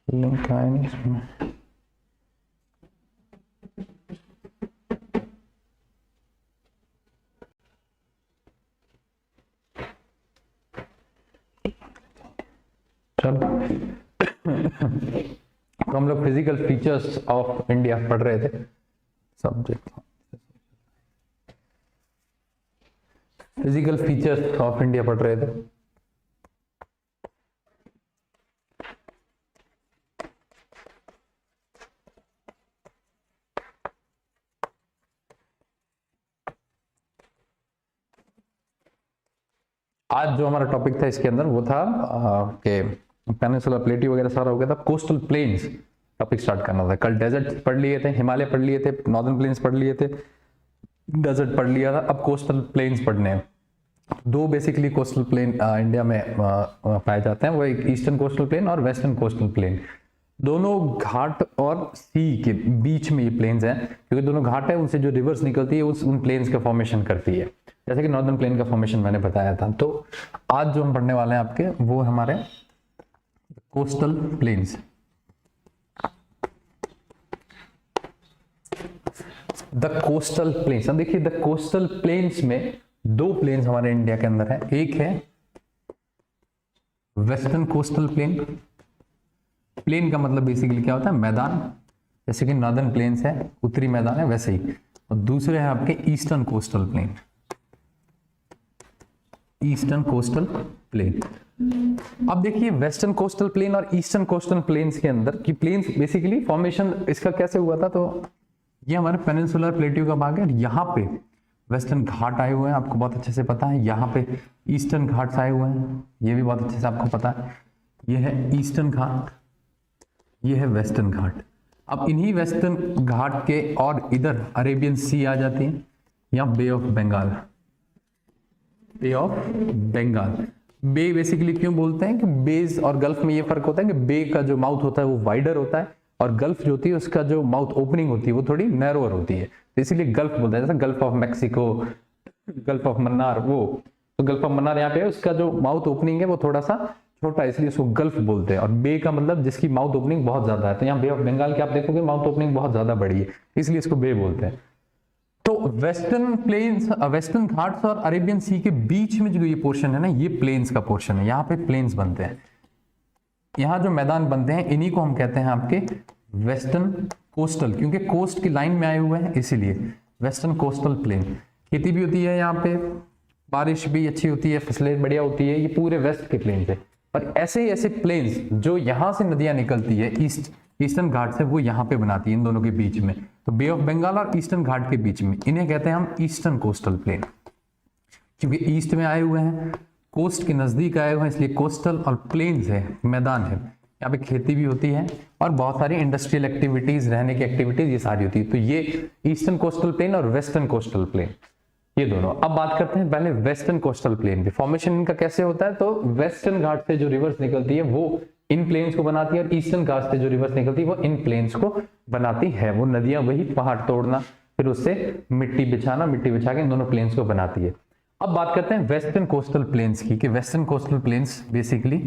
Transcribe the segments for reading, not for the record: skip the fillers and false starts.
Link आया नहीं इसमें। चलो तो हम लोग फिजिकल फीचर्स ऑफ इंडिया पढ़ रहे थे। Subject physical features of India पढ़ रहे थे। आज जो हमारा टॉपिक था इसके अंदर वो था कि पेनिनसुला प्लेटी वगैरह सारा हो गया था, कोस्टल प्लेन्स टॉपिक स्टार्ट करना था। कल डेजर्ट पढ़ लिए थे, हिमालय पढ़ लिए थे, नॉर्दर्न प्लेन्स पढ़ लिए थे, डेजर्ट पढ़ लिया था, अब कोस्टल प्लेन्स पढ़ने हैं। दो बेसिकली कोस्टल प्लेन इंडिया में पाए जाते हैं, वो एक ईस्टर्न कोस्टल प्लेन और वेस्टर्न कोस्टल प्लेन। दोनों घाट और सी के बीच में ये प्लेन्स हैं, क्योंकि दोनों घाट है, उनसे जो रिवर्स निकलती है उन प्लेन्स का फॉर्मेशन करती है, जैसे कि नॉर्दर्न प्लेन का फॉर्मेशन मैंने बताया था। तो आज जो हम पढ़ने वाले हैं आपके वो हमारे coastal planes. The coastal planes, अब देखिए द कोस्टल प्लेन्स में दो प्लेन्स हमारे इंडिया के अंदर है। एक है वेस्टर्न कोस्टल प्लेन, प्लेन का मतलब बेसिकली क्या होता है, मैदान, जैसे कि नॉर्दर्न प्लेन्स है उत्तरी मैदान है वैसे ही। और दूसरे है आपके eastern coastal plain, eastern coastal plain. अब देखिए वेस्टर्न कोस्टल प्लेन और ईस्टर्न कोस्टल प्लेन्स के अंदर की प्लेन्स बेसिकली फॉर्मेशन इसका कैसे हुआ था, तो ये हमारे पेनिनसुलर प्लेट्यू का भाग है। यहाँ पे वेस्टर्न घाट आए हुए हैं, आपको बहुत अच्छे से पता है। यहाँ पे ईस्टर्न घाट्स आए हुए हैं, ये भी बहुत अच्छे से आपको पता है। ये है ईस्टर्न घाट, ये है वेस्टर्न घाट। अब इन्हीं वेस्टर्न घाट के और इधर अरेबियन सी आ जाती है, या bay of Bengal, bay of Bengal. Bay basically क्यों बोलते हैं कि बेज और गल्फ में ये फर्क होता है कि बे का जो माउथ होता है वो वाइडर होता है, और गल्फ जो होती है उसका जो माउथ ओपनिंग होती है वो थोड़ी नैरोअर होती है, तो इसीलिए गल्फ बोलते हैं। जैसे gulf of Mexico, gulf of Mannar, वो तो गल्फ ऑफ मन्नार यहाँ पे है, उसका जो माउथ ओपनिंग है वो थोड़ा सा छोटा है, इसलिए उसको गल्फ बोलते हैं। और बे का मतलब जिसकी माउथ ओपनिंग बहुत ज्यादा है, तो यहाँ बे ऑफ बंगाल के आप देखोगे माउथ ओपनिंग बहुत ज्यादा बड़ी है, इसलिए इसको बे बोलते हैं। तो वेस्टर्न प्लेन्स, वेस्टर्न घाट्स और अरेबियन सी के बीच में जो ये पोर्शन है ना, ये प्लेन्स का पोर्शन है। यहाँ पे प्लेन्स बनते हैं, यहाँ जो मैदान बनते हैं इन्हीं को हम कहते हैं आपके वेस्टर्न कोस्टल, क्योंकि कोस्ट की लाइन में आए हुए हैं इसीलिए वेस्टर्न कोस्टल प्लेन। खेती भी होती है यहाँ पे, बारिश भी अच्छी होती है, फसलें बढ़िया होती है, ये पूरे वेस्ट के प्लेन से। पर ऐसे ही ऐसे प्लेन्स जो यहाँ से नदियां निकलती है ईस्टर्न घाट से, वो यहाँ पे बनाती है इन दोनों के बीच में। तो बे ऑफ बंगाल और ईस्टर्न घाट के बीच में इन्हें कहते हैं हम ईस्टर्न कोस्टल प्लेन, क्योंकि ईस्ट में आए हुए हैं, कोस्ट के नजदीक आए हुए हैं, इसलिए कोस्टल। और प्लेन्स है, मैदान है, यहाँ पे खेती भी होती है और बहुत सारी इंडस्ट्रियल एक्टिविटीज, रहने की एक्टिविटीज ये सारी होती है। तो ये ईस्टर्न कोस्टल प्लेन और वेस्टर्न कोस्टल प्लेन, ये दोनों। अब बात करते हैं पहले वेस्टर्न कोस्टल प्लेन की। फॉर्मेशन इनका कैसे होता है, तो वेस्टर्न घाट से जो रिवर्स निकलती है वो इन प्लेन्स को बनाती है, और ईस्टर्न घाट से जो रिवर्स निकलती है वो इन प्लेन्स को बनाती है। वो नदियां वही पहाड़ तोड़ना, फिर उससे मिट्टी बिछाना, मिट्टी बिछा के इन दोनों प्लेन्स को बनाती है। अब बात करते हैं वेस्टर्न कोस्टल प्लेन्स की, कि western coastal planes basically,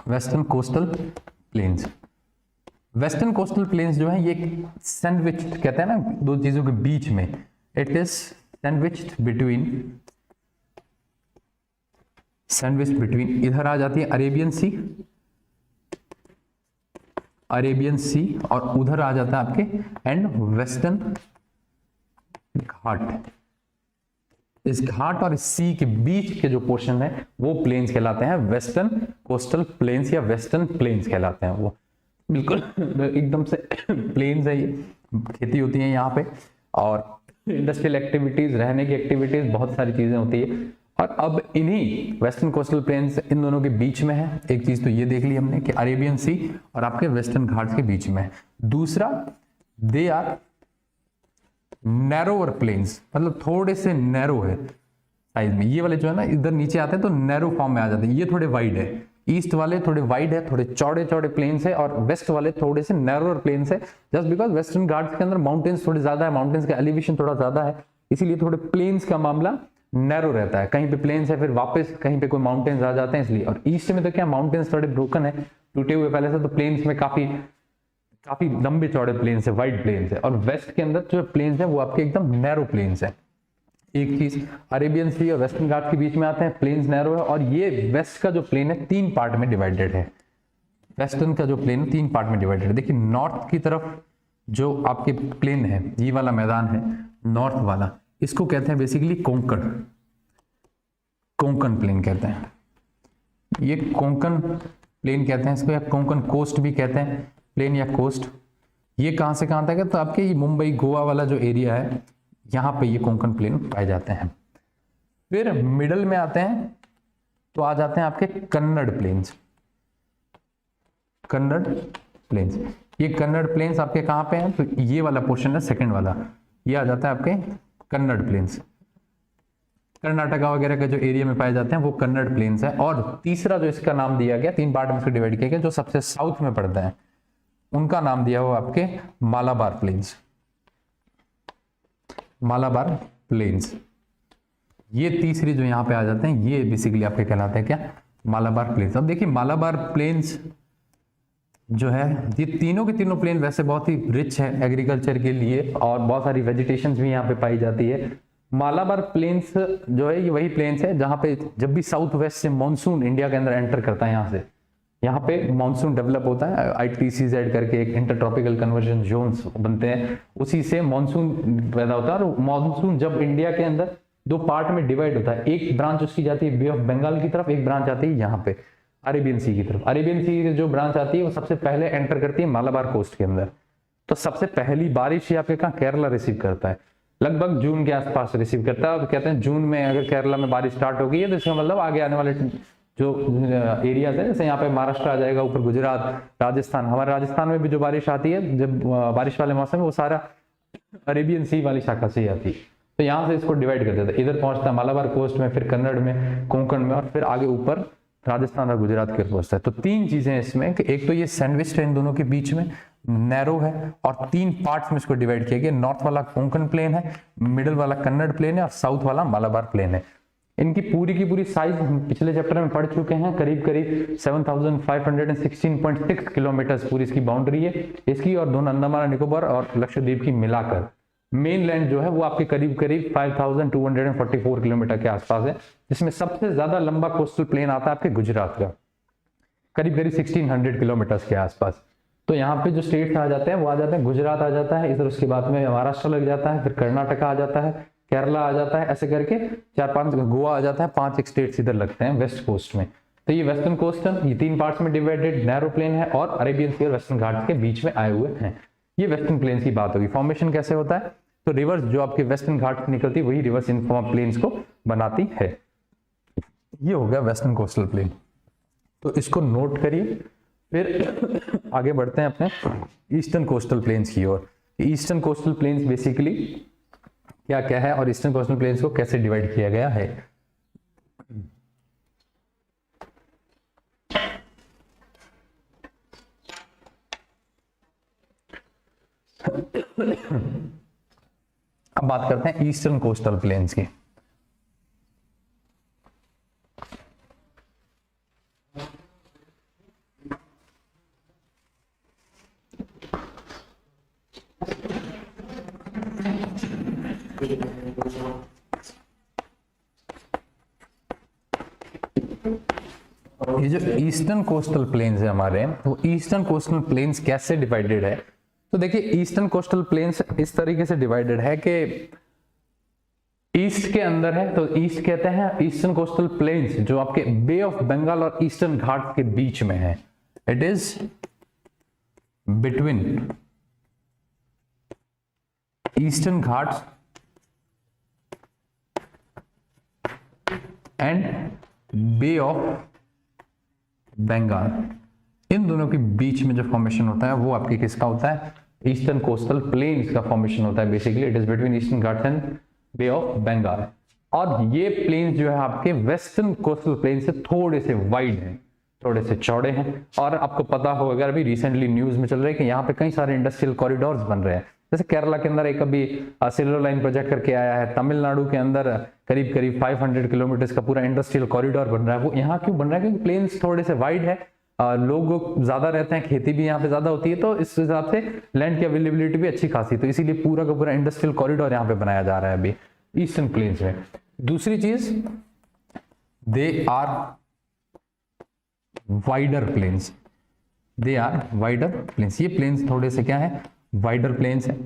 western coastal planes, western coastal planes जो है ये सैंडविच्ड कहते हैं ना दो चीजों के बीच में, it is sandwiched between, sandwich between, इधर आ जाती है अरेबियन सी, अरेबियन सी, और उधर आ जाता है आपके एंड वेस्टर्न घाट। इस घाट और इस सी के बीच के जो पोर्शन है वो प्लेन्स कहलाते हैं वेस्टर्न कोस्टल प्लेन्स, या वेस्टर्न प्लेन्स कहलाते हैं। वो बिल्कुल एकदम से प्लेन्स है, ये खेती होती है यहाँ पे, और इंडस्ट्रियल एक्टिविटीज, रहने की एक्टिविटीज, बहुत सारी चीजें होती है। और अब इन्हीं वेस्टर्न कोस्टल प्लेन्स इन दोनों के बीच में है। एक चीज तो ये देख ली हमने कि अरेबियन सी और आपके वेस्टर्न घाट्स के बीच में है। दूसरा, दे आर नैरोअर प्लेन्स, मतलब थोड़े से नैरो है साइज में। ये वाले जो है ना इधर नीचे आते हैं तो नैरो फॉर्म में आ जाते हैं, ये थोड़े वाइड है। ईस्ट वाले थोड़े वाइड है, थोड़े चौड़े चौड़े प्लेन्स है, और वेस्ट वाले थोड़े से नैरोअर प्लेन्स है, जस्ट बिकॉज वेस्टर्न घाट्स के अंदर माउंटेन्स थोड़े ज्यादा है, माउंटेन्स का एलिवेशन थोड़ा ज्यादा है, इसीलिए थोड़े प्लेन्स का मामला नैरो रहता है, कहीं पे प्लेन्स है फिर वापस कहीं पे कोई माउंटेन्स आ जाते हैं इसलिए। और ईस्ट में तो क्या माउंटेन्स थोड़े ब्रोकन है, टूटे हुए पहले से, तो प्लेन्स में काफी काफी लंबे चौड़े प्लेन्स है, वाइड प्लेन्स है। और वेस्ट के अंदर जो प्लेन्स है वो आपके एकदम नैरो प्लेन्स है। एक चीज, अरेबियन सी और वेस्टर्न घाट के बीच में आते हैं, प्लेन्स नैरो है। और ये वेस्ट का जो प्लेन है 3 पार्ट में डिवाइडेड है। वेस्टर्न का जो प्लेन है 3 पार्ट में डिवाइडेड है। देखिए नॉर्थ की तरफ जो आपके प्लेन है, ये वाला मैदान है नॉर्थ वाला, इसको कहते हैं बेसिकली कोंकण, कोंकण प्लेन कहते हैं। ये कोंकण प्लेन कहते हैं इसको, या कोंकण कोस्ट भी कहते हैं, प्लेन या कोस्ट। ये कहां से कहां तक है, तो आपके ये मुंबई गोवा वाला जो एरिया है यहां पे ये कोंकण प्लेन पाए जाते हैं। फिर मिडल में आते हैं तो आ जाते हैं आपके कन्नड़ प्लेन्स। कन्नड़ प्लेन्स, ये कन्नड़ प्लेन्स आपके कहां पे हैं, तो ये वाला पोर्शन है सेकंड वाला, ये आ जाता है आपके कन्नड़ प्लेन्स। कर्नाटका वगैरह के जो एरिया में पाए जाते हैं वो कन्नड़ प्लेन्स है। और तीसरा जो इसका नाम दिया गया, 3 पार्ट में इसको डिवाइड किया गया, जो सबसे साउथ में पड़ता है उनका नाम दिया हुआ आपके मालाबार प्लेन्स। मालाबार प्लेन्स, ये तीसरी जो यहां पे आ जाते हैं ये बेसिकली आपके कहलाते हैं क्या, मालाबार प्लेन्स। अब देखिए मालाबार प्लेन्स जो है, ये तीनों के तीनों प्लेन वैसे बहुत ही रिच है एग्रीकल्चर के लिए, और बहुत सारी वेजिटेशन भी यहाँ पे पाई जाती है। मालाबार प्लेन्स जो है ये वही प्लेन्स है जहाँ पे जब भी साउथ वेस्ट से मानसून इंडिया के अंदर एंटर करता है, यहाँ पे मानसून डेवलप होता है, ITCZ करके एक इंटर ट्रॉपिकल कन्वर्जन जोन्स बनते हैं, उसी से मानसून पैदा होता है। और मानसून जब इंडिया के अंदर 2 पार्ट में डिवाइड होता है, एक ब्रांच उसकी जाती है बे ऑफ बंगाल की तरफ, एक ब्रांच आती है यहाँ पे अरेबियन सी की तरफ। अरेबियन सी की जो ब्रांच आती है वो सबसे पहले एंटर करती है मालाबार कोस्ट के अंदर। तो सबसे पहली बारिश ये आपके कहाँ, केरला रिसीव करता है, लगभग जून के आसपास रिसीव करता है। और कहते हैं जून में अगर केरला में बारिश स्टार्ट हो गई है तो इसका मतलब आगे आने वाले जो एरियाज है, जैसे यहाँ पे महाराष्ट्र आ जाएगा, ऊपर गुजरात, राजस्थान, हमारे राजस्थान में भी जो बारिश आती है जब बारिश वाले मौसम में, वो सारा अरेबियन सी वाली शाखा से ही आती है। तो यहाँ से इसको डिवाइड कर देता है, इधर पहुंचता है मालाबार कोस्ट में, फिर कन्नड़ में, कोंकण में, और फिर आगे ऊपर राजस्थान और गुजरात के पहुंचता है। तो 3 चीजें हैं इसमें कि एक तो ये सैंडविच है इन दोनों के बीच में, नैरो है, और 3 पार्ट्स में इसको डिवाइड किया गया। नॉर्थ वाला कोंकण प्लेन है, मिडिल वाला कन्नड़ प्लेन है, और साउथ वाला मालाबार प्लेन है। इनकी पूरी की पूरी साइज पिछले चैप्टर में पढ़ चुके हैं, करीब करीब 7516.6 किलोमीटर पूरी इसकी बाउंड्री है इसकी, और दोनों अंडमान निकोबार और लक्षद्वीप की मिलाकर मेन लैंड जो है वो आपके करीब करीब 5244 किलोमीटर के आसपास है, जिसमें सबसे ज्यादा लंबा कोस्टल प्लेन आता है आपके गुजरात का, करीब करीब 1600 किलोमीटर के आसपास। तो यहाँ पे जो स्टेट्स आ जाते हैं वो आ जाते हैं, गुजरात आ जाता है इधर, उसके बाद में महाराष्ट्र लग जाता है, फिर कर्नाटका आ जाता है, केरला आ जाता है, ऐसे करके 4-5, गोवा आ जाता है, 5 स्टेट्स इधर लगते हैं वेस्ट कोस्ट में। तो ये वेस्टर्न कोस्टल, ये 3 पार्ट्स में डिवाइडेड नैरो प्लेन है, और अरेबियन सी और वेस्टर्न घाट्स के बीच में आए हुए हैं। ये वेस्टर्न प्लेन्स की बात होगी। फॉर्मेशन कैसे होता है, तो रिवर्स जो आपके वेस्टर्न घाट निकलती है वही रिवर्स इन प्लेन्स को बनाती है। ये हो गया वेस्टर्न कोस्टल प्लेन, तो इसको नोट करिए। फिर आगे बढ़ते हैं अपने ईस्टर्न कोस्टल प्लेन्स की ओर। ईस्टर्न कोस्टल प्लेन्स बेसिकली क्या क्या है, और ईस्टर्न कोस्टल प्लेन्स को कैसे डिवाइड किया गया है। अब बात करते हैं ईस्टर्न कोस्टल प्लेन्स की। ये जो ईस्टर्न कोस्टल प्लेन्स है हमारे, वो ईस्टर्न कोस्टल प्लेन्स कैसे डिवाइडेड है, तो देखिए ईस्टर्न कोस्टल प्लेन्स इस तरीके से डिवाइडेड है कि ईस्ट के अंदर है, तो ईस्ट कहते हैं ईस्टर्न कोस्टल प्लेन्स जो आपके बे ऑफ बंगाल और ईस्टर्न घाट के बीच में है। It is between eastern Ghats and bay of Bengal, इन दोनों के बीच में जो फॉर्मेशन होता है वो आपके किसका होता है, ईस्टर्न कोस्टल प्लेन्स का फॉर्मेशन होता है। Basically it is between eastern Ghats and bay of Bengal. और ये प्लेन्स जो है आपके वेस्टर्न कोस्टल प्लेन से थोड़े से वाइड हैं, थोड़े से चौड़े हैं। और आपको पता होगा, अभी रिसेंटली न्यूज में चल रहा है कि यहाँ पे कई सारे इंडस्ट्रियल कॉरिडोर्स बन रहे हैं, जैसे केरला के अंदर एक अभी सिल्वर लाइन प्रोजेक्ट करके आया है, तमिलनाडु के अंदर करीब करीब 500 किलोमीटर का पूरा इंडस्ट्रियल कॉरिडोर बन रहा है। वो यहाँ क्यों बन रहा है? क्योंकि प्लेन्स थोड़े से वाइड है, लोग ज्यादा रहते हैं, खेती भी यहाँ पे ज्यादा होती है, तो इस हिसाब से लैंड की अवेलेबिलिटी भी अच्छी खासी, तो इसीलिए पूरा का पूरा इंडस्ट्रियल कॉरिडोर यहाँ पे बनाया जा रहा है अभी ईस्टर्न प्लेन्स में। दूसरी चीज, they are wider plains, they are wider plains, ये प्लेन्स थोड़े से क्या है, वाइडर प्लेन्स है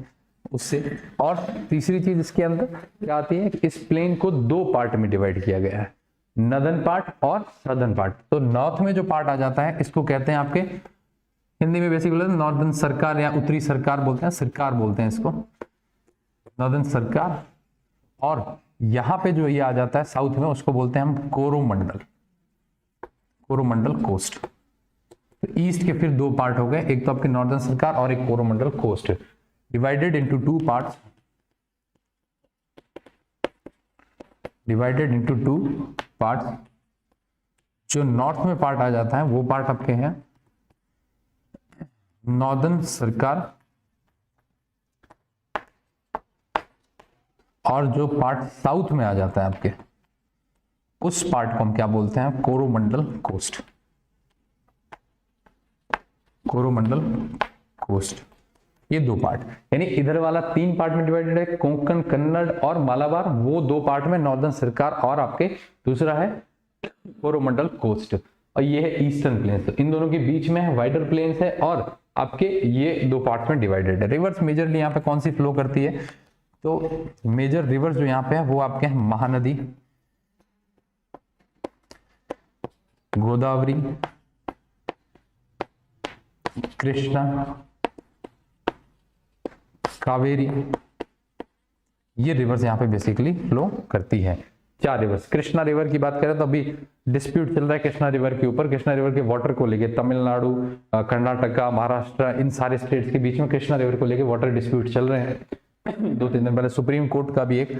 उससे। और तीसरी चीज इसके अंदर क्या आती है कि इस प्लेन को दो पार्ट में डिवाइड किया गया है, नॉर्दर्न पार्ट और सदर्न पार्ट। तो नॉर्थ में जो पार्ट आ जाता है इसको कहते हैं आपके हिंदी में बेसिकली नॉर्दर्न सरकार या उत्तरी सरकार बोलते हैं, सरकार बोलते हैं इसको, नॉर्दर्न सरकार। और यहां पे जो ये आ जाता है साउथ में, उसको बोलते हैं हम कोरोमंडल, कोरोमंडल कोस्ट। तो ईस्ट के फिर दो पार्ट हो गए, एक तो आपके नॉर्दर्न सरकार और एक Coromandel coast, divided into two parts, divided into two parts. जो नॉर्थ में पार्ट आ जाता है वो पार्ट आपके हैं नॉर्दर्न सरकार, और जो पार्ट साउथ में आ जाता है आपके, उस पार्ट को हम क्या बोलते हैं, कोरोमंडल कोस्ट, कोरोमंडल कोस्ट। ये दो पार्ट, यानी इधर वाला तीन पार्ट में डिवाइडेड है, कोंकण, कन्नड़ और मालाबार, वो दो पार्ट में नॉर्दर्न सरकार, और आपके दूसरा है कोरोमंडल कोस्ट, और ये है ईस्टर्न प्लेन्स। तो इन दोनों के बीच में है वाइडर प्लेन्स है, और आपके ये दो पार्ट में डिवाइडेड है। रिवर्स मेजरली यहाँ पे कौन सी फ्लो करती है, तो मेजर रिवर्स जो यहाँ पे है वो आपके हैं महानदी, गोदावरी, कृष्णा, कावेरी, ये रिवर्स यहाँ पे बेसिकली फ्लो करती है। चार रिवर्स, कृष्णा रिवर की बात करें तो अभी डिस्प्यूट चल रहा है कृष्णा रिवर के ऊपर, कृष्णा रिवर के वाटर को लेके तमिलनाडु, कर्नाटका, महाराष्ट्र, इन सारे स्टेट्स के बीच में कृष्णा रिवर को लेके वाटर डिस्प्यूट चल रहे हैं। 2-3 दिन पहले सुप्रीम कोर्ट का भी एक,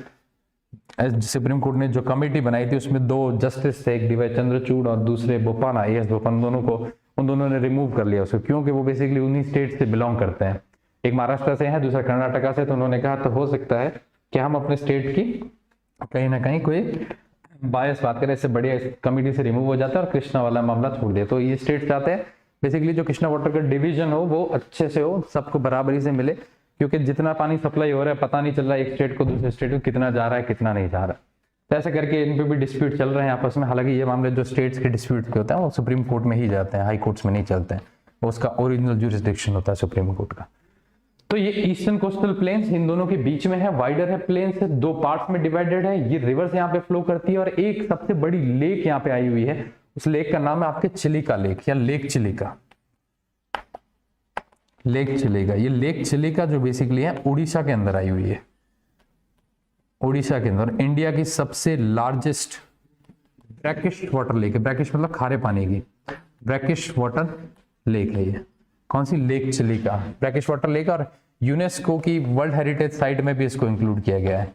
सुप्रीम कोर्ट ने जो कमेटी बनाई थी उसमें दो जस्टिस थे, एक डीवाई चंद्रचूड़ और दूसरे बोपाना, एएस बोपन्ना, दोनों को, उन दोनों ने रिमूव कर लिया उसको, क्योंकि वो बेसिकली उन्हीं स्टेट से बिलोंग करते हैं, एक महाराष्ट्र से है, दूसरा कर्नाटका से। तो उन्होंने कहा तो हो सकता है कि हम अपने स्टेट की कहीं ना कहीं कोई बायस बात करें, इससे बढ़िया इस कमेटी से रिमूव हो जाता है और कृष्णा वाला मामला छोड़ दिया। तो ये स्टेट चाहते हैं बेसिकली जो कृष्णा वाटर का डिवीजन हो वो अच्छे से हो, सबको बराबरी से मिले, क्योंकि जितना पानी सप्लाई हो रहा है पता नहीं चल रहा है एक स्टेट को दूसरे स्टेट को कितना जा रहा है कितना नहीं जा रहा है। तो ऐसे करके इन पे भी डिस्प्यूट चल रहे हैं आपस में। हालांकि ये मामले जो स्टेट्स के डिस्प्यूट के होते हैं वो सुप्रीम कोर्ट में ही जाते हैं, हाई कोर्ट्स में नहीं चलते हैं, वो उसका ओरिजिनल ज्यूरिसडिक्शन होता है सुप्रीम कोर्ट का। तो ये ईस्टर्न कोस्टल प्लेन्स इन दोनों के बीच में है, वाइडर है प्लेन्स है, दो पार्ट्स में डिवाइडेड है, ये रिवर्स यहाँ पे फ्लो करती है, और एक सबसे बड़ी लेक यहाँ पे आई हुई है, उस लेक का नाम है आपके चिलिका लेक या लेक चिलिका, लेक चिलिका। ये लेक चिलिका जो बेसिकली है उड़ीसा के अंदर आई हुई है, उड़ीसा के अंदर। इंडिया की सबसे लार्जेस्ट ब्रैकिश वाटर लेक है, ब्रैकिश मतलब खारे पानी की, ब्रैकिश वाटर लेक है ये। कौन सी? Lake Chilika, brackish water lake, और यूनेस्को की वर्ल्ड हेरिटेज साइट में भी इसको इंक्लूड किया गया है।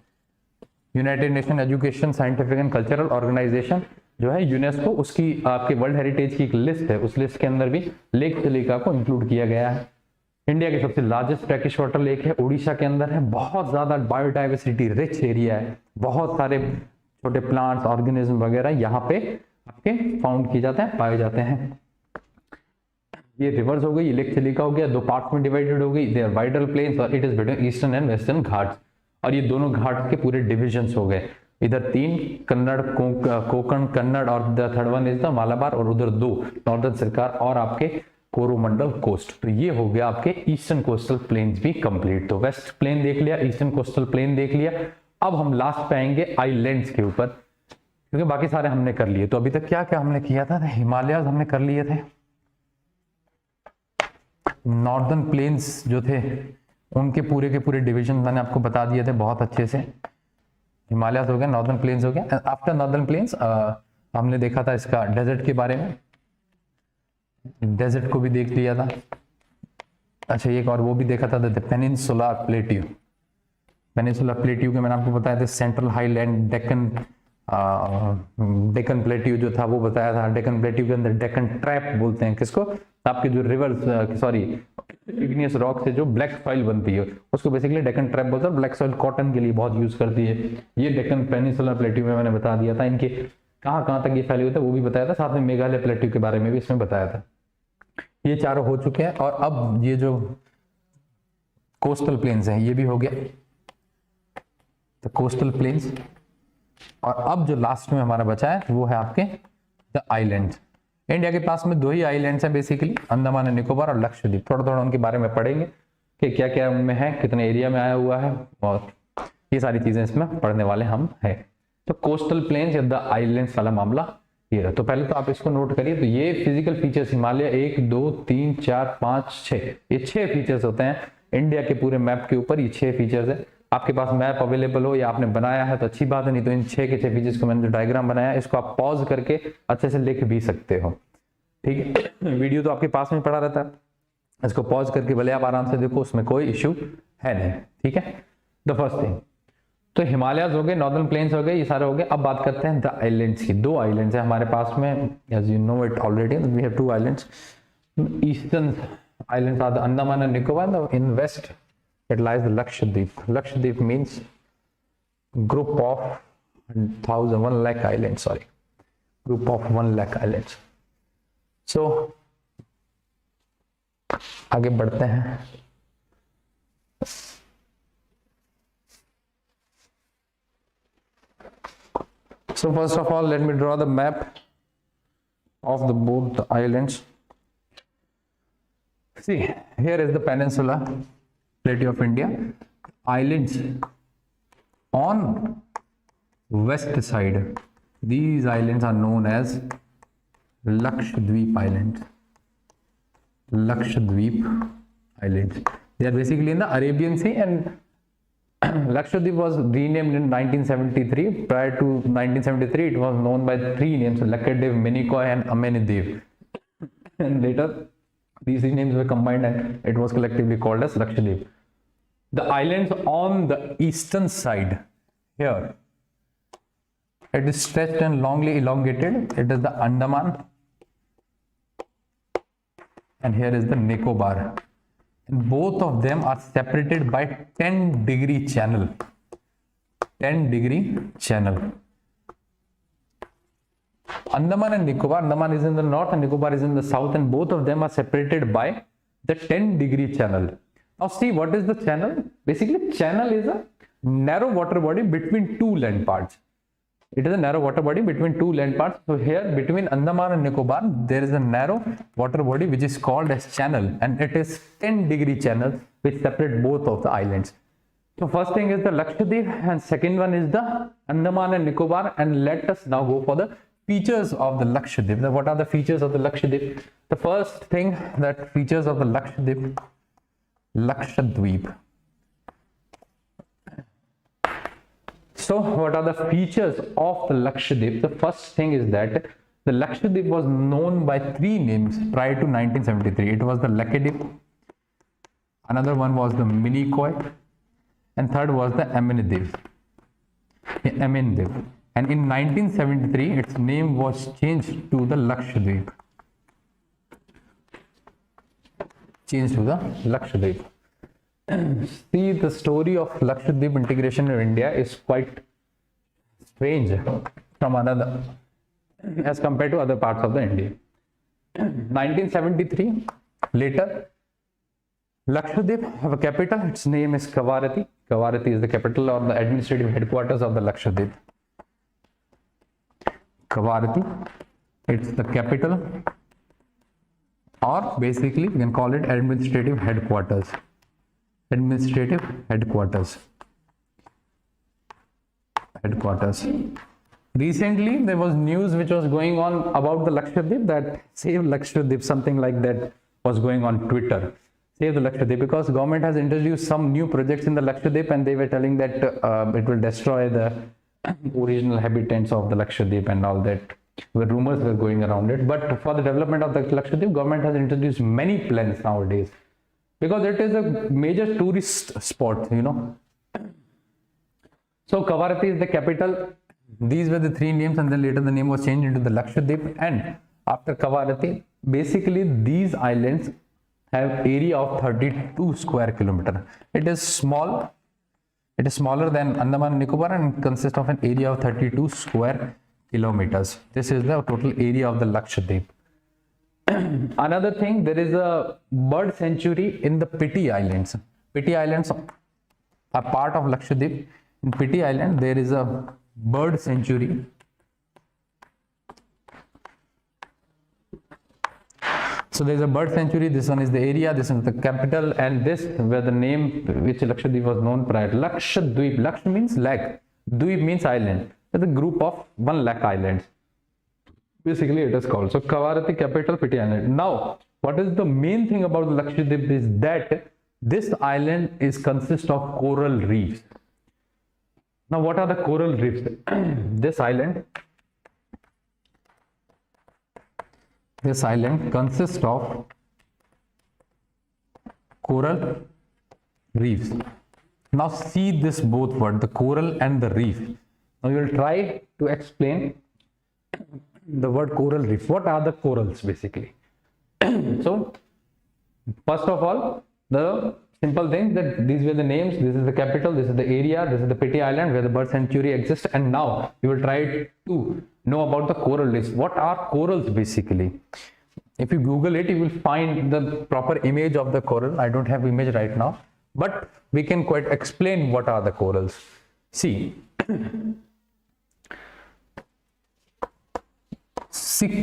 United nation education, scientific and cultural organization जो है यूनेस्को, उसकी आपके वर्ल्ड हेरिटेज की एक लिस्ट है, उस लिस्ट के अंदर भी लेक चिलिका को इंक्लूड किया गया है। इंडिया की सबसे लार्जेस्ट ब्रैकिश वाटर लेक है, उड़ीसा के अंदर है, बहुत ज्यादा बायोडाइवर्सिटी रिच एरिया है, बहुत सारे छोटे प्लांट्स, ऑर्गेनिज्म वगैरह यहाँ पे आपके फाउंड किए जाते हैं, पाए जाते हैं। ये रिवर्स हो गई, लेक चिलिका हो गया, दो पार्ट्स में डिवाइडेड हो गई, दे आर वाइडल प्लेन्स और it is between eastern and western Ghats, और ये दोनों घाट के पूरे डिविजन्स हो गए, इधर 3 कन्नड़, कोंकण, कन्नड़, और the third one is the Malabar, और उधर 2 नॉर्दर्न सरकार और आपके कोरोमंडल कोस्ट। तो ये हो गया आपके ईस्टर्न कोस्टल प्लेन्स भी कंप्लीट। तो वेस्ट प्लेन देख लिया, ईस्टर्न कोस्टल प्लेन देख लिया। अब हम लास्ट पे आएंगे आइलैंड्स के ऊपर, क्योंकि बाकी सारे हमने कर लिए। तो अभी तक क्या क्या हमने किया था? हिमालयाज हमने कर लिए थे, नॉर्दर्न प्लेन्स जो थे उनके पूरे के पूरे डिवीजन मैंने आपको बता दिए थे बहुत अच्छे से। हिमालयाज हो गया, नॉर्दर्न प्लेन्स हो गया। आफ्टर नॉर्दर्न प्लेन्स हमने देखा था इसका डेजर्ट के बारे में, डेजर्ट को भी देख लिया था। अच्छा, एक और वो भी देखा था, पेनिनसुलर प्लेट्यू। पेनिनसुलर प्लेट्यू के मैंने आपको बताया था central highland, Deccan, Deccan plateau जो था वो बताया था। डेक्कन प्लेट्यू के अंदर डेक्कन ट्रैप बोलते हैं किसको? आपके जो रिवर्स, सॉरी इग्नियस रॉक से जो ब्लैक सॉइल बनती है उसको बेसिकली डेक्कन ट्रैप बोलते हैं। ब्लैक सॉइल कॉटन के लिए बहुत यूज करती है। ये डेक्कन पेनिनसुलर प्लेट्यू में मैंने बता दिया था, इनके कहाँ तक ये फैले हुए थे वो भी बताया था, साथ में मेघालय प्लेट्यू के बारे में भी इसमें बताया था। ये चारों हो चुके हैं। और अब ये जो कोस्टल प्लेन्स हैं ये भी हो गया, तो कोस्टल प्लेन्स। और अब जो लास्ट में हमारा बचा है वो है आपके द आइलैंड्स। इंडिया के पास में दो ही आइलैंड्स हैं बेसिकली, अंडमान एंड निकोबार और लक्षद्वीप। थोड़ा थोड़ा उनके बारे में पढ़ेंगे कि क्या क्या उनमें है, कितने एरिया में आया हुआ है, और ये सारी चीजें इसमें पढ़ने वाले हम हैं। तो कोस्टल प्लेन्स या द आइलैंड्स वाला मामला ये रहा। तो पहले तो आप इसको नोट करिए। तो ये फिजिकल फीचर्स हिमालय 1 2 3 4 5 6, ये 6 फीचर्स होते हैं इंडिया के पूरे मैप के ऊपर। ये 6 फीचर्स है। आपके पास मैप अवेलेबल हो या आपने बनाया है तो अच्छी बात है, नहीं तो इन 6 के 6 फीचर्स को मैंने जो डायग्राम बनाया है इसको आप पॉज करके अच्छे से लिख भी सकते हो। ठीक है, वीडियो तो आपके पास में पड़ा रहता है, इसको पॉज करके भले आप आराम से देखो, उसमें कोई इश्यू है नहीं। ठीक है, द फर्स्ट थिंग तो हिमालयस हो गए, नॉर्दर्न प्लेन्स हो गए, ये सारे हो गए। अब बात करते हैं द आइलैंड्स की। दो आइलैंड्स है हमारे पास में, as you know it already, we have two islands. Eastern islands are the Andaman and Nicobar, in west it lies the Lakshadweep. Lakshadweep means group of 1 lakh islands, sorry, group of 1 lakh islands. So आगे बढ़ते हैं। So first of all, let me draw the map of the both the islands. See, here is the peninsula plateau of India. Islands on west side, these islands are known as Lakshadweep Islands. Lakshadweep Islands. They are basically in the Arabian Sea, and Lakshadweep was renamed in 1973. Prior to 1973, it was known by 3 names: Lakkadiv, Minicoy, and Amenidev. And later, these 3 names were combined and it was collectively called as Lakshadweep. The islands on the eastern side here, it is stretched and longly elongated. It is the Andaman, and here is the Nicobar. And both of them are separated by 10-degree channel. 10-degree channel. Andaman and Nicobar, Andaman is in the north and Nicobar is in the south, and both of them are separated by the 10-degree channel. Now see, what is the channel? Basically, channel is a narrow water body between 2 land parts. It is a narrow water body between 2 land parts. So here between Andaman and Nicobar, there is a narrow water body which is called as channel, and it is 10-degree channel which separate both of the islands. So first thing is the Lakshadweep, and second one is the Andaman and Nicobar. And let us now go for the features of the Lakshadweep. Now, what are the features of the Lakshadweep? The first thing that features of the Lakshadweep. So what are the features of the Lakshadweep? The first thing is that the Lakshadweep was known by 3 names prior to 1973. It was the Lakkadiv, another one was the Minicoy, and third was the Amenidev. And in 1973, its name was changed to the Lakshadweep. Changed to the Lakshadweep. See, the story of Lakshadweep integration in India is quite strange from another, as compared to other parts of the India. 1973, later, Lakshadweep have a capital. Its name is Kavarati. Kavarati is the capital or the administrative headquarters of the Lakshadweep. Kavarati, it's the capital, or basically we can call it administrative headquarters. Administrative headquarters. Recently there was news which was going on about the Lakshadweep, that save Lakshadweep, something like that was going on Twitter. Save the Lakshadweep, because government has introduced some new projects in the Lakshadweep, and they were telling that it will destroy the original inhabitants of the Lakshadweep and all that. Where rumors were going around it. But for the development of the Lakshadweep, government has introduced many plans nowadays, because it is a major tourist spot, you know. So Kavarati is the capital. These were the 3 names, and then later the name was changed into the Lakshadweep. And after Kavarati, basically these islands have area of 32 square kilometer. It is small. It is smaller than Andaman and Nicobar and consists of an area of 32 square kilometers. This is the total area of the Lakshadweep. Another thing, there is a bird sanctuary in the Piti Islands. Piti Islands are part of Lakshadweep. In Piti Island, there is a bird sanctuary. So there is a bird sanctuary. This one is the area, this is the capital, and this where the name which Lakshadweep was known prior. Lakshadweep. Laksh means lakh. Dweep means island. It's a group of 1 lakh islands. Basically, it is called. So Kavaratti capital, Piti Island. Now, what is the main thing about Lakshadweep is that this island is consist of coral reefs. Now, what are the coral reefs? This island consists of coral reefs. Now see this both word, the coral and the reef. Now you will try to explain the word coral reef. What are the corals basically? So first of all, the simple thing that these were the names. This is the capital, this is the area, this is the Piti Island where the bird sanctuary exists, and now you will try to know about the coral reefs. What are corals basically? If you Google it, you will find the proper image of the coral. I don't have image right now, but we can quite explain what are the corals. See,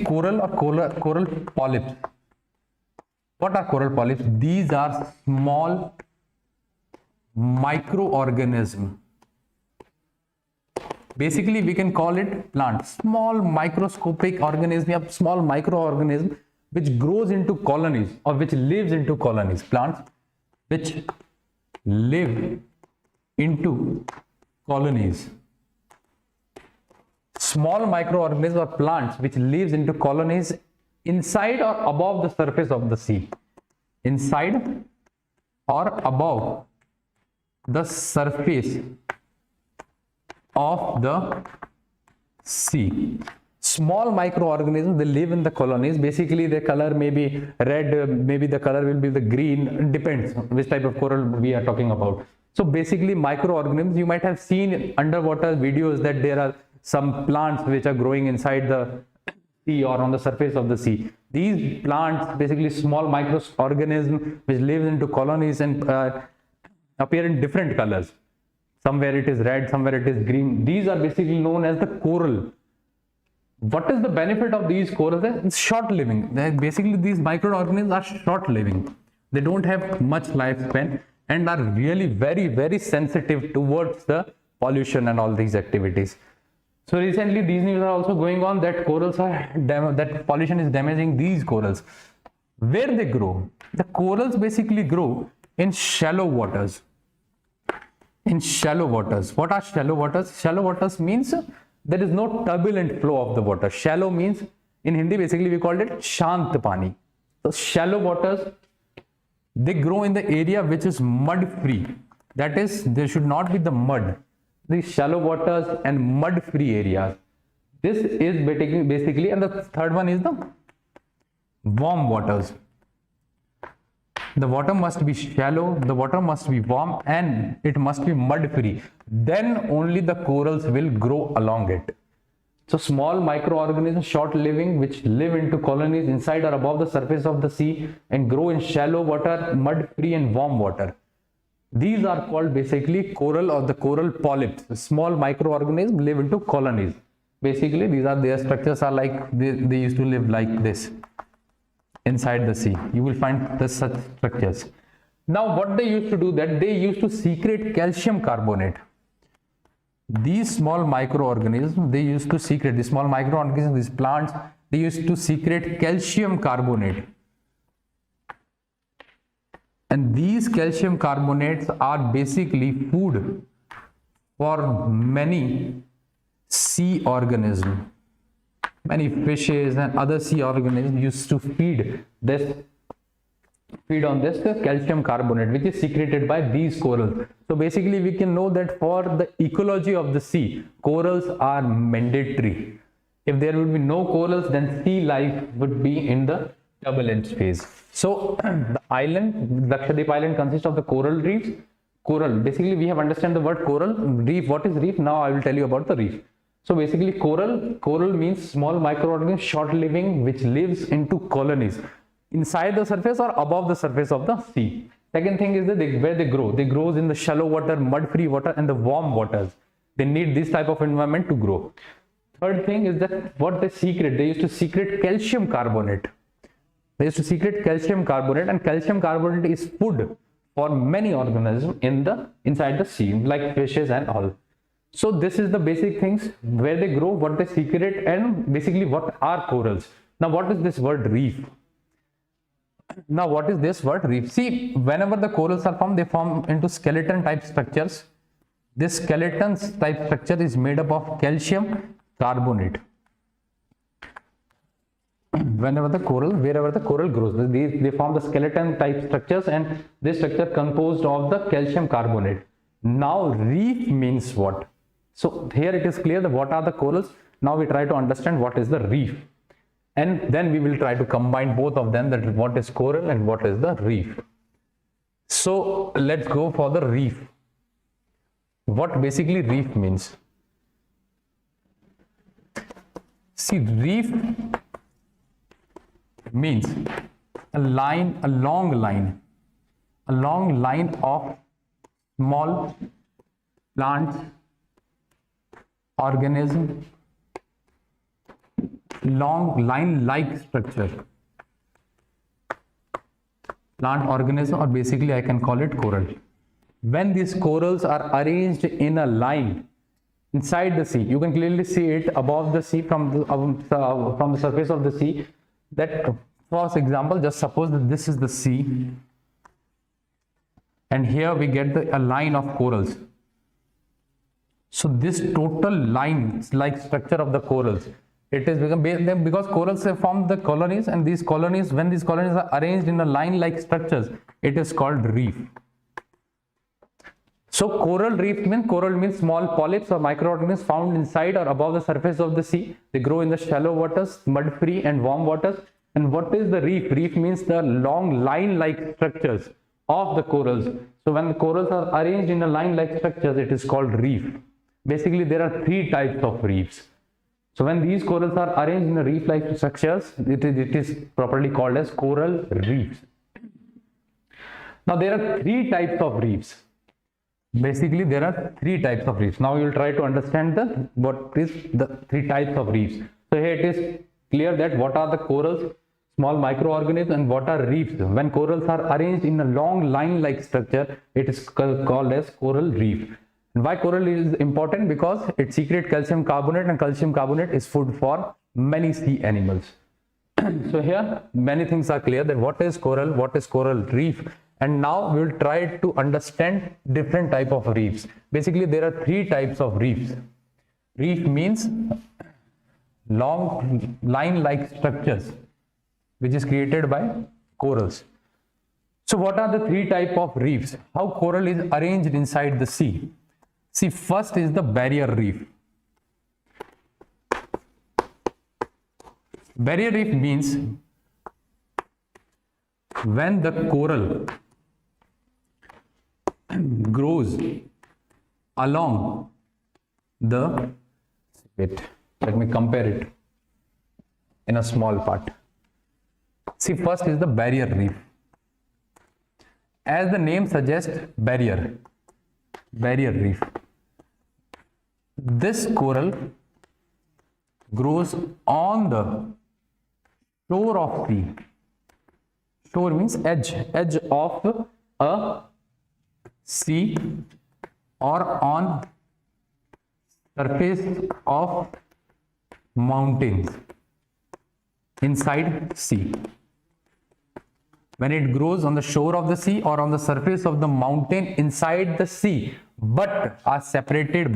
coral or coral polyps. What are coral polyps? These are small microorganisms. Basically, we can call it plants. Small microscopic organism, small microorganism which grows into colonies or which lives into colonies. Plants which live into colonies. Small microorganisms or plants which lives into colonies inside or above the surface of the sea. Inside or above the surface of the sea. Small microorganisms, they live in the colonies. Basically, their color may be red, maybe the color will be the green, depends which type of coral we are talking about. So basically, microorganisms, you might have seen underwater videos that there are some plants which are growing inside the sea or on the surface of the sea. These plants, basically small microorganisms which live into colonies and appear in different colors. Somewhere it is red, somewhere it is green. These are basically known as the coral. What is the benefit of these corals? It's short living. Basically, these microorganisms are short living. They don't have much lifespan and are really very, very sensitive towards the pollution and all these activities. So recently, these news are also going on that corals are that pollution is damaging these corals. Where they grow? The corals basically grow in shallow waters. In shallow waters. What are shallow waters? Shallow waters means there is no turbulent flow of the water. Shallow means, in Hindi basically we called it Shant Pani. So shallow waters, they grow in the area which is mud free. That is, there should not be the mud. These shallow waters and mud free areas. This is basically, and the third one is the warm waters. The water must be shallow, the water must be warm, and it must be mud free. Then only the corals will grow along it. So small microorganisms, short living, which live into colonies inside or above the surface of the sea and grow in shallow water, mud free and warm water. These are called basically coral or the coral polyps. Small microorganisms live into colonies. Basically, these are their structures are like they used to live like this. Inside the sea, you will find such structures. Now, what they used to do, that they used to secrete calcium carbonate. These small microorganisms, they used to secrete, these small microorganisms, these plants, they used to secrete calcium carbonate. And these calcium carbonates are basically food for many sea organisms. Many fishes and other sea organisms used to feed on this calcium carbonate, which is secreted by these corals. So basically we can know that for the ecology of the sea, corals are mandatory. If there would be no corals, then sea life would be in the turbulent phase. So the island, Lakshadweep Island, consists of the coral reefs. Coral, basically we have understand the word coral. Reef, what is reef? Now I will tell you about the reef. So basically coral means small microorganism, short living, which lives into colonies inside the surface or above the surface of the sea. Second thing is that where they grow in the shallow water, mud free water and the warm waters. They need this type of environment to grow. Third thing is that what they used to secrete calcium carbonate. They used to secrete calcium carbonate, and calcium carbonate is food for many organisms inside the sea, like fishes and all. So this is the basic things where they grow, what they secrete, and basically what are corals. Now what is this word reef? Now what is this word reef? See, whenever the corals are formed, they form into skeleton type structures. This skeleton type structure is made up of calcium carbonate. Wherever the coral grows, they form the skeleton type structures, and this structure composed of the calcium carbonate. Now reef means what? So here it is clear that what are the corals. Now we try to understand what is the reef, and then we will try to combine both of them, that what is coral and what is the reef. So let's go for the reef. What basically reef means? See, reef means a long line of small plants, organism, long line like structure, plant organism, or basically I can call it coral. When these corals are arranged in a line inside the sea, you can clearly see it above the sea from the surface of the sea. That, for example, just suppose that this is the sea, and here we get a line of corals. So this total line like structure of the corals, it is because corals have formed the colonies, and these colonies, when these colonies are arranged in a line like structures, it is called reef. So coral means small polyps or microorganisms found inside or above the surface of the sea. They grow in the shallow waters, mud free and warm waters. And what is the reef? Reef means the long line like structures of the corals. So when the corals are arranged in a line like structures, it is called reef. Basically there are three types of reefs. So when these corals are arranged in a reef like structures, it is properly called as coral reefs. Now there are three types of reefs. Basically there are three types of reefs. Now you will try to understand what is the three types of reefs. So here it is clear that what are the corals, small microorganisms, and what are reefs. When corals are arranged in a long line like structure, it is called as coral reef. And why coral is important? Because it secretes calcium carbonate, and calcium carbonate is food for many sea animals. So here many things are clear, that what is coral reef. And now we will try to understand different type of reefs. Basically there are three types of reefs. Reef means long line like structures which is created by corals. So what are the three type of reefs? How coral is arranged inside the sea? See, first is the barrier reef. Barrier reef means when the coral grows along the, let me compare it in a small part. See, first is the barrier reef. As the name suggests, barrier reef. This coral grows on the shore of sea. Shore means edge of a sea, or on surface of mountains inside sea. When it grows on the shore of the sea or on the surface of the mountain inside the sea, but are separated,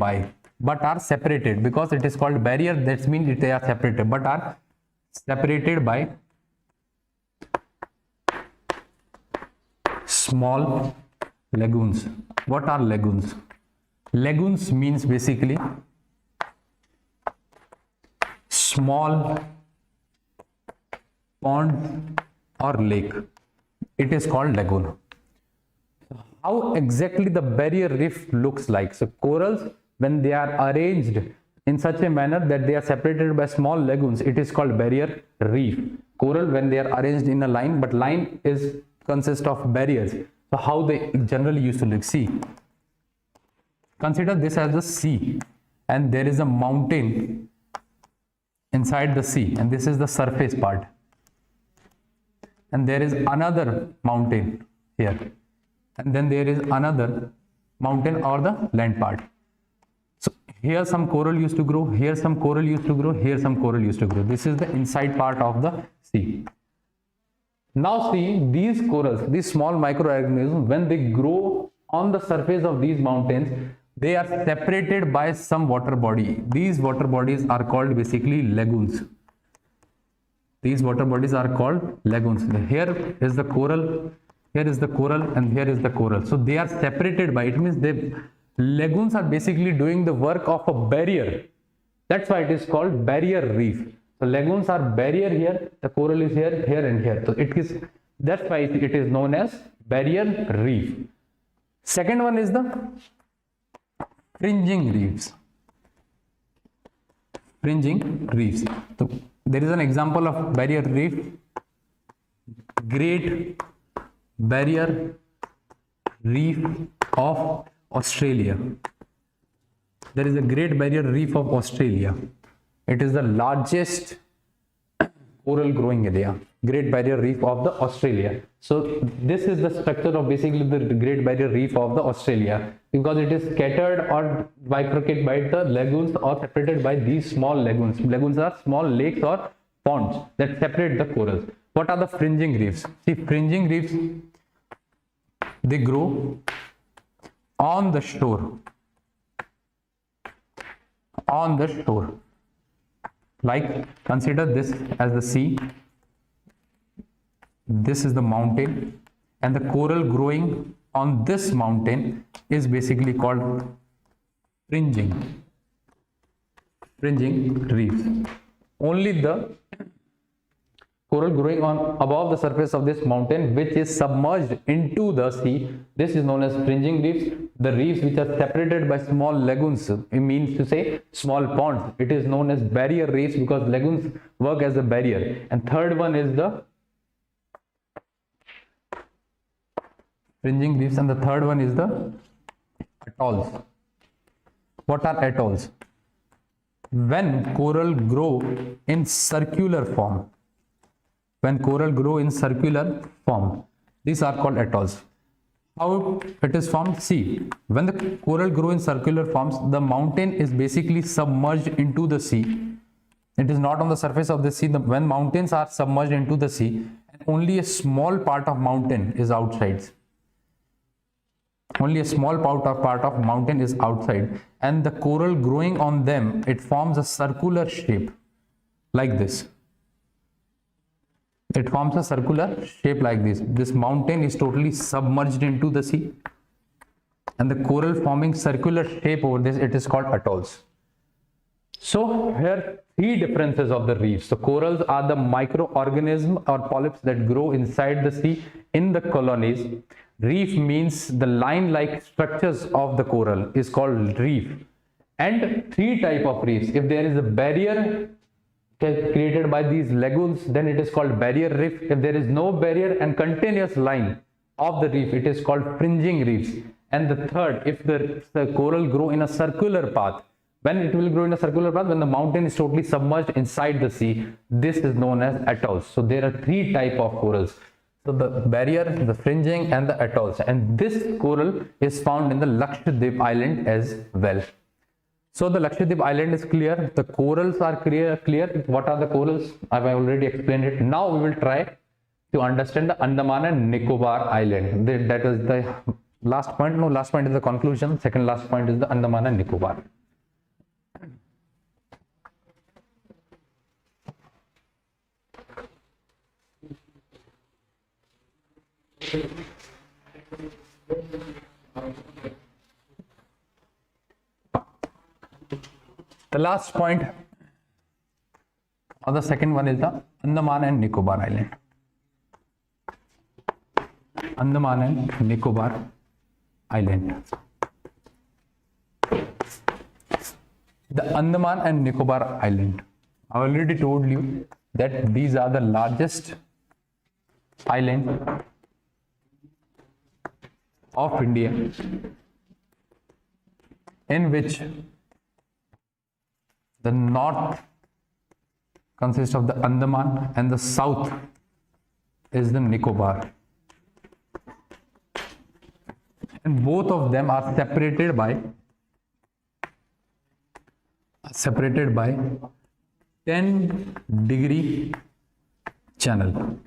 because it is called barrier, that means they are separated, but are separated by small lagoons. What are lagoons? Lagoons means basically small ponds or lake, it is called lagoon. How exactly the barrier reef looks like? So corals, when they are arranged in such a manner that they are separated by small lagoons, it is called barrier reef. Coral, when they are arranged in a line, but line is consists of barriers. So how they generally used to look? See, consider this as the sea, and there is a mountain inside the sea, and this is the surface part, and there is another mountain here, and then there is another mountain or the land part. So here some coral used to grow, here some coral used to grow, here some coral used to grow. This is the inside part of the sea. Now see, these corals, these small microorganisms, when they grow on the surface of these mountains, they are separated by some water body. These water bodies are called basically lagoons. These water bodies are called lagoons. Here is the coral, here is the coral, and here is the coral. So they are separated by, it means the lagoons are basically doing the work of a barrier. That's why it is called barrier reef. So lagoons are barrier here, the coral is here, here and here. So it is, that's why it is known as barrier reef. Second one is the fringing reefs. Fringing reefs. So there is an example of barrier reef, Great Barrier Reef of Australia. There is a Great Barrier Reef of Australia. It is the largest coral growing area, Great Barrier Reef of the Australia. So this is the structure of basically the Great Barrier Reef of the Australia, because it is scattered or bifurcated by the lagoons or separated by these small lagoons. Lagoons are small lakes or ponds that separate the corals. What are the fringing reefs? See, fringing reefs, they grow on the shore. On the shore. Like, consider this as the sea, this is the mountain, and the coral growing on this mountain is basically called fringing reefs. Only the coral growing on above the surface of this mountain, which is submerged into the sea, this is known as fringing reefs. The reefs which are separated by small lagoons, it means to say small ponds, it is known as barrier reefs, because lagoons work as a barrier. And third one is the fringing reefs, and the third one is the atolls. What are atolls? When coral grow in circular form, when coral grow in circular form, these are called atolls. How it is formed? See, when the coral grow in circular forms, the mountain is basically submerged into the sea. It is not on the surface of the sea. When mountains are submerged into the sea, and only a small part of mountain is outside. Only a small part of mountain is outside, and the coral growing on them, it forms a circular shape like this. It forms a circular shape like this. This mountain is totally submerged into the sea, and the coral forming circular shape over this, it is called atolls. So here three differences of the reefs. So corals are the microorganism or polyps that grow inside the sea in the colonies. Reef means the line-like structures of the coral is called reef. And three type of reefs. If there is a barrier created by these lagoons, then it is called barrier reef. If there is no barrier and continuous line of the reef, it is called fringing reefs. And the third, if the coral grow in a circular path, when it will grow in a circular path, when the mountain is totally submerged inside the sea, this is known as atolls. So there are three type of corals. So the barrier, the fringing, and the atolls. And this coral is found in the Lakshadweep Island as well. So the Lakshadweep Island is clear. The corals are clear. What are the corals? I've already explained it. Now we will try to understand the Andaman and Nicobar Island. That is the last point. No, last point is the conclusion. Second last point is the Andaman and Nicobar. The last point or the second one is the Andaman and Nicobar Island. Andaman and Nicobar Island. The Andaman and Nicobar Island. I already told you that these are the largest island of India, in which the north consists of the Andaman and the south is the Nicobar. And both of them are separated by 10-degree channel.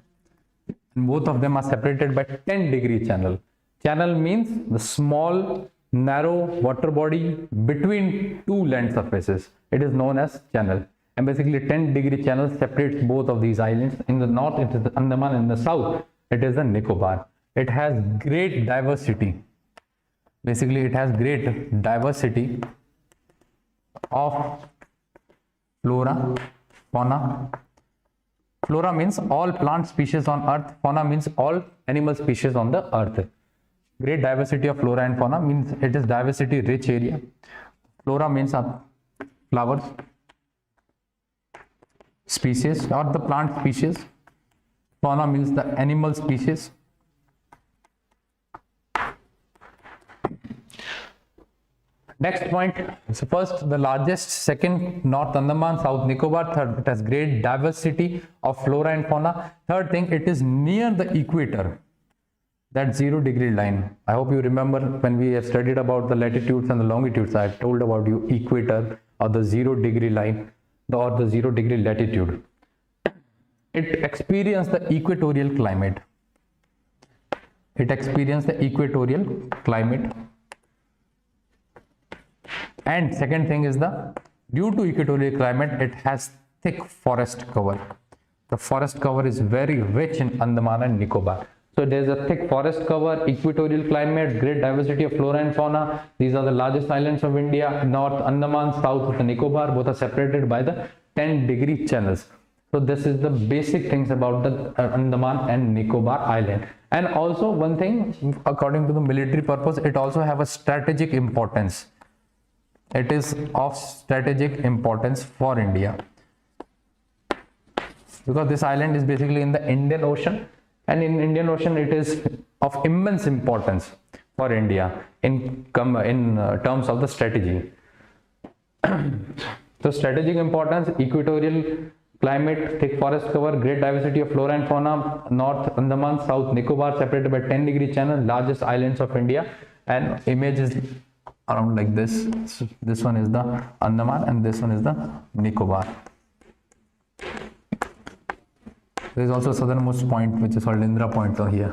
And both of them are separated by 10-degree channel. Channel means the small narrow water body between two land surfaces. It is known as channel. And basically 10-degree channel separates both of these islands. In the north it is the Andaman, in the south it is the Nicobar. It has great diversity. Basically it has great diversity of flora, fauna. Flora means all plant species on earth. Fauna means all animal species on the earth. Great diversity of flora and fauna means it is diversity rich area. Flora means flowers, species or the plant species. Fauna means the animal species. Next point, so first the largest, second North Andaman, South Nicobar, third it has great diversity of flora and fauna. Third thing, it is near the equator, that 0-degree line. I hope you remember when we have studied about the latitudes and the longitudes, I have told about you equator or the 0-degree line or the 0-degree latitude. It experienced the equatorial climate. It experienced the equatorial climate. And second thing is due to equatorial climate, it has thick forest cover. The forest cover is very rich in Andaman and Nicobar. So there is a thick forest cover, equatorial climate, great diversity of flora and fauna. These are the largest islands of India. North Andaman, south of the Nicobar, both are separated by the 10-degree channels. So this is the basic things about the Andaman and Nicobar Island. And also one thing, according to the military purpose, it also have a strategic importance. It is of strategic importance for India because this island is basically in the Indian Ocean, and in Indian Ocean it is of immense importance for India in terms of the strategy. So strategic importance, equatorial climate, thick forest cover, great diversity of flora and fauna, North Andaman, South Nicobar separated by 10-degree channel, largest islands of India, and image is around like this. So this one is the Andaman and this one is the Nicobar. There is also southernmost point which is called Indra Point over here,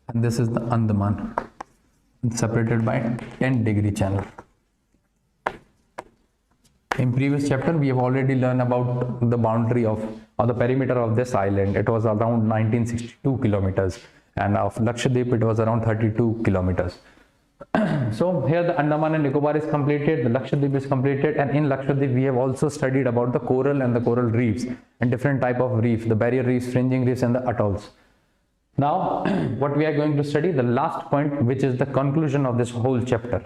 and this is the Andaman, separated by 10-degree channel. In previous chapter we have already learned about the boundary of or the perimeter of this island. It was around 1962 kilometers, and of Lakshadweep it was around 32 kilometers. So here the Andaman and Nicobar is completed, the Lakshadweep is completed, and in Lakshadweep we have also studied about the coral and the coral reefs and different type of reefs, the barrier reefs, fringing reefs and the atolls. Now what we are going to study, the last point, which is the conclusion of this whole chapter.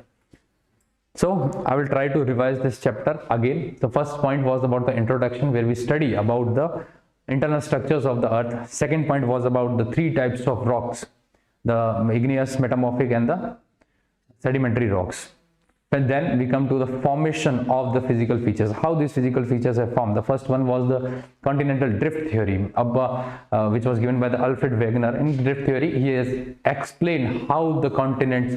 So I will try to revise this chapter again. The first point was about the introduction, where we study about the internal structures of the earth. Second point was about the three types of rocks, the igneous, metamorphic and the sedimentary rocks. And then we come to the formation of the physical features, how these physical features are formed. The first one was the continental drift theory, which was given by the Alfred Wegener. In drift theory, he has explained how the continents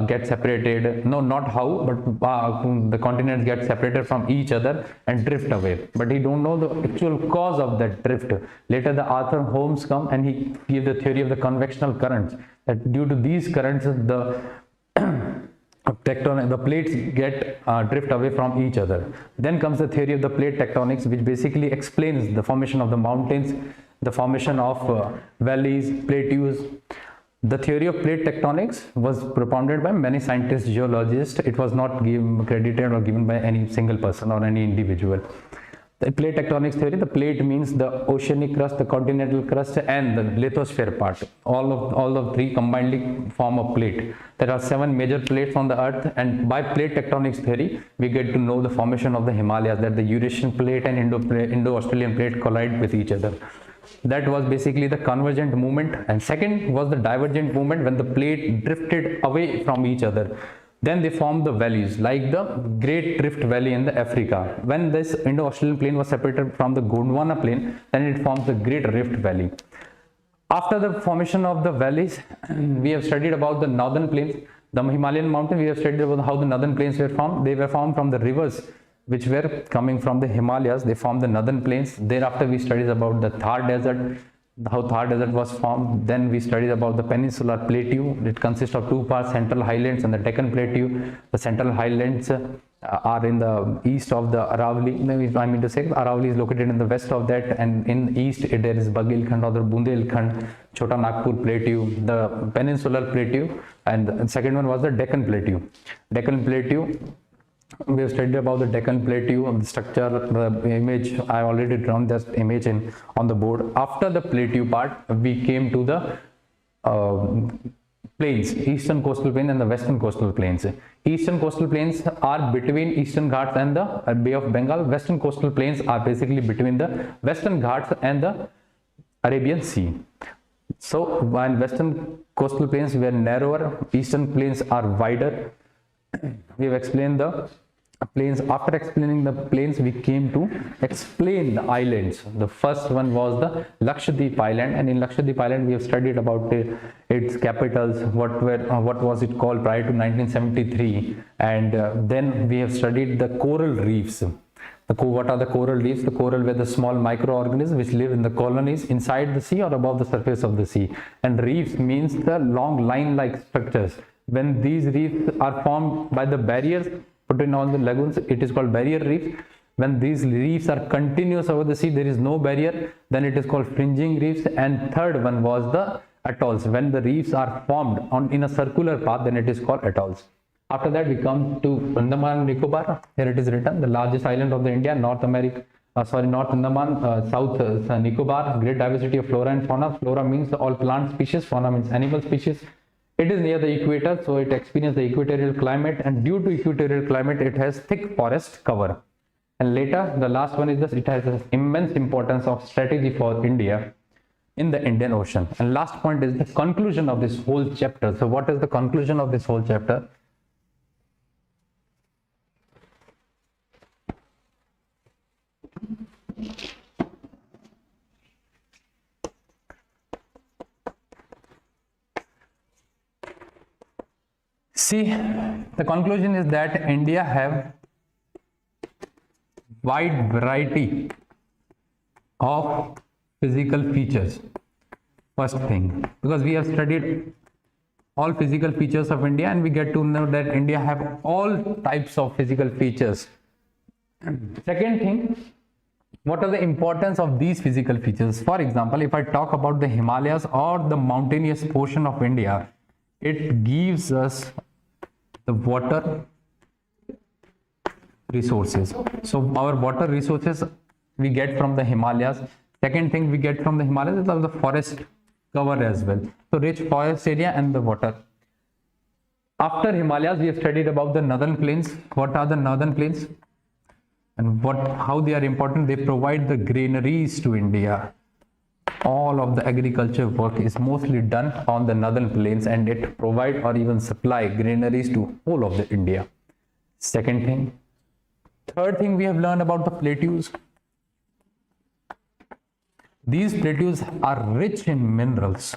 get separated. No, not how, but the continents get separated from each other and drift away. But he don't know the actual cause of that drift. Later, the Arthur Holmes come and he gave the theory of the convectional currents. That due to these currents, the the plates get drift away from each other. Then comes the theory of the plate tectonics, which basically explains the formation of the mountains, the formation of valleys, plateaus. The theory of plate tectonics was propounded by many scientists, geologists. It was not credited or given by any single person or any individual. The plate tectonics theory, the plate means the oceanic crust, the continental crust, and the lithosphere part. All of three combinedly form a plate. There are 7 major plates on the earth, and by plate tectonics theory, we get to know the formation of the Himalayas, that the Eurasian plate and Indo-Australian plate collide with each other. That was basically the convergent movement, and second was the divergent movement, when the plate drifted away from each other. Then they formed the valleys, like the Great Rift Valley in the Africa. When this Indo-Australian plain was separated from the Gondwana plain, then it forms the Great Rift Valley. After the formation of the valleys, we have studied about the northern plains, the Himalayan mountain. We have studied about how the northern plains were formed. They were formed from the rivers which were coming from the Himalayas. They formed the northern plains. Thereafter, we studied about the Thar Desert, how Thar Desert was formed. Then we studied about the Peninsular Plateau. It consists of 2 parts, Central Highlands and the Deccan Plateau. The Central Highlands are in the east of the Aravalli. I mean to say, Aravalli is located in the west of that, and in east there is Baghilkhand or the Bundelkhand, Chota Nagpur Plateau, the Peninsular Plateau, and the second one was the Deccan Plateau. Deccan Plateau, we have studied about the Deccan Plateau, the structure, the image. I already drawn this image on the board. After the plateau part, we came to the plains, eastern coastal plain and the western coastal plains. Eastern coastal plains are between Eastern Ghats and the Bay of Bengal. Western coastal plains are basically between the Western Ghats and the Arabian Sea. So while western coastal plains were narrower, eastern plains are wider. We have explained the plains. After explaining the plains, we came to explain the islands. The first one was the Lakshadweep Island, and in Lakshadweep Island we have studied about its capitals, what was it called prior to 1973, and then we have studied the coral reefs. What are the coral reefs? The coral were the small microorganisms which live in the colonies inside the sea or above the surface of the sea, and reefs means the long line-like structures. When these reefs are formed by the barriers put in on the lagoons, it is called barrier reefs. When these reefs are continuous over the sea, there is no barrier, then it is called fringing reefs. And third one was the atolls. When the reefs are formed in a circular path, then it is called atolls. After that, we come to Andaman and Nicobar. Here it is written, the largest island of the India, North Andaman, South Nicobar, great diversity of flora and fauna. Flora means all plant species, fauna means animal species. It is near the equator, so it experiences the equatorial climate, and due to equatorial climate, it has thick forest cover. And later, the last one is this: it has an immense importance of strategy for India in the Indian Ocean. And last point is the conclusion of this whole chapter. So what is the conclusion of this whole chapter? See, the conclusion is that India have wide variety of physical features. First thing, because we have studied all physical features of India, and we get to know that India have all types of physical features. Second thing, what are the importance of these physical features? For example, if I talk about the Himalayas or the mountainous portion of India, it gives us the water resources. So our water resources we get from the Himalayas. Second thing we get from the Himalayas is the forest cover as well. So rich forest area and the water. After Himalayas, we have studied about the northern plains. What are the northern plains and how they are important? They provide the granaries to India. All of the agriculture work is mostly done on the northern plains, and it provide or even supply granaries to whole of the India. Second thing. Third thing, we have learned about the plateaus. These plateaus are rich in minerals,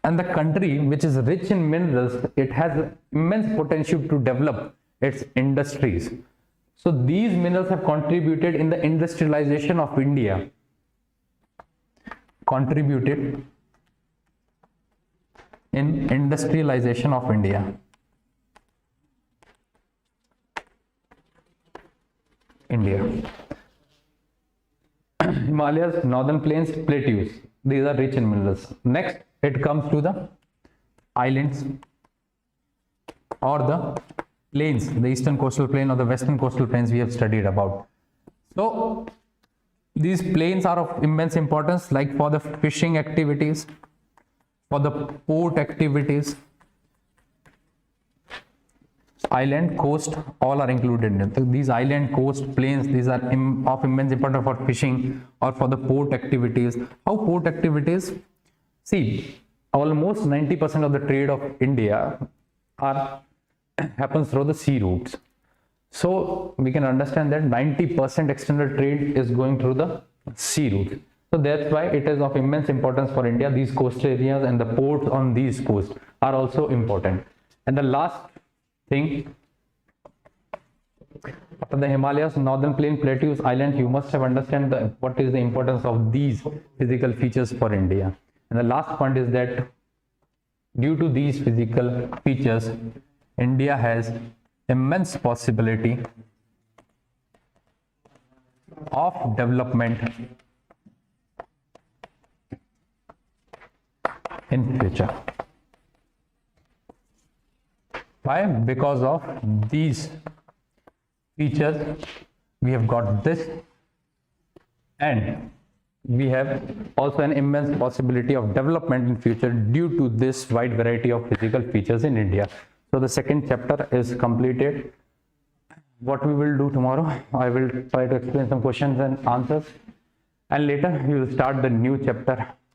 and the country which is rich in minerals, it has immense potential to develop its industries. So these minerals have contributed in the industrialization of India. Contributed in industrialization of India. Himalayas, northern plains, plateaus. These are rich in minerals. Next, it comes to the islands or the plains, the eastern coastal plain or the western coastal plains we have studied about. So these plains are of immense importance, like for the fishing activities, for the port activities, island, coast, all are included in it. So these island, coast, plains, these are of immense importance for fishing or for the port activities. How port activities? See, almost 90% of the trade of India happens through the sea routes. So we can understand that 90% external trade is going through the sea route. So that's why it is of immense importance for India. These coastal areas and the ports on these coasts are also important. And the last thing, after the Himalayas, northern plain, plateaus, islands, you must have understand what is the importance of these physical features for India. And the last point is that due to these physical features, India has immense possibility of development in future. Why? Because of these features, we have got this, and we have also an immense possibility of development in future due to this wide variety of physical features in India. So the second chapter is completed. What we will do tomorrow, I will try to explain some questions and answers, and later we will start the new chapter